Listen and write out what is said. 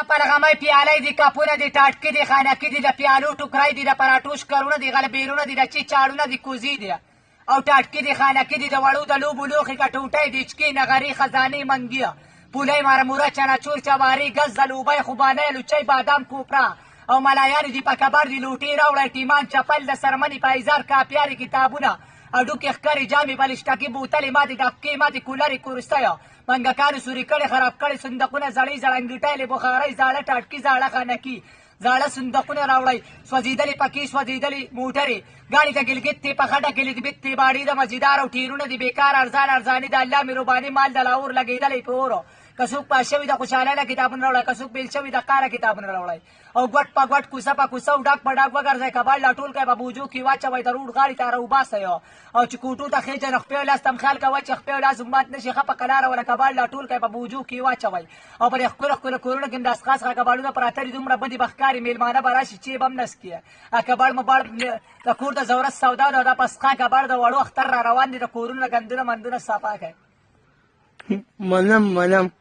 پلغمای پیالې دي، کپونه دي، ټاټکې دي، خانکې دي، د پیالو ټوکرای دي، د پراټو شکرونه دي، غلبیرونه دي، د چي چاړونه دي، کوزي دي او ټاټکې دي، خانکې دي، د وړو د لوبو لوښې کټوټۍ، دیچکې، نغرې، خزانې، منګیه، پولۍ، مرموره، چنچور، چوارې، ګز، ځلوبۍ، خوبانۍ، لوچۍ، بادام، کوپره او ملایانې دي، په کبر دي، لوټې راوړئ، ټیمان، چپل، د سرمنې پایزار، کاپیارې، کتابونه، هډوکې، ښکرې، جامې، بلشټکې، بوتلې ماتې، ډبکې ماتې، کولرې، کورستۍ، منګکانو سوري کړې، خراب کړې، صندوقونه، زړې زړنګېټۍ، بخارۍ، زاړه ټاټکي، زاړه خانکي، زاړه صندوقونه راوړئ، سوځېدلې پکې، سوځېدلې موټرې، ګاډي ته ګلګتې، په خټه کې لیدبتې، باډې د مزیدار او ټیرونه دي، بیکار، ارزان، ارزاني، د الله مهرباني، مال د لاور لګېدلی په اورو، که څوک پاس شوي د خوشحالۍ کتابونه راوړئ، که څوک بیل شوي د قاره کتابونه راوړئ او ګوټ په ګوټ، کوڅه په کوڅه او ډاک په ډاک وګرځئ، کباړ لا ټول کړئ، په بوجو کې واچوئ، د روډ غاړې ته راوباسئ او چې کوټو ته خېجئ نو خپې او لاس ته خیال کوئ چې خپې او لاس مات نه شي، ښه په قلاره وله کباړ لا ټول کړئ، په بوجو کې واچوئ او په دې ښکلو ښکلو کورونو کې هم د څښا څخه کباړونه پراته دي، دومره بدې به ښکاري، مېلمانه به راشي چې به هم نه څکي، کباړ مباړ د کور د ضرورت سودا ده، دا په څښا کباړ د وړو اختر را روان دي، د کورونو ګندونه مندونه صفا کړئ. منم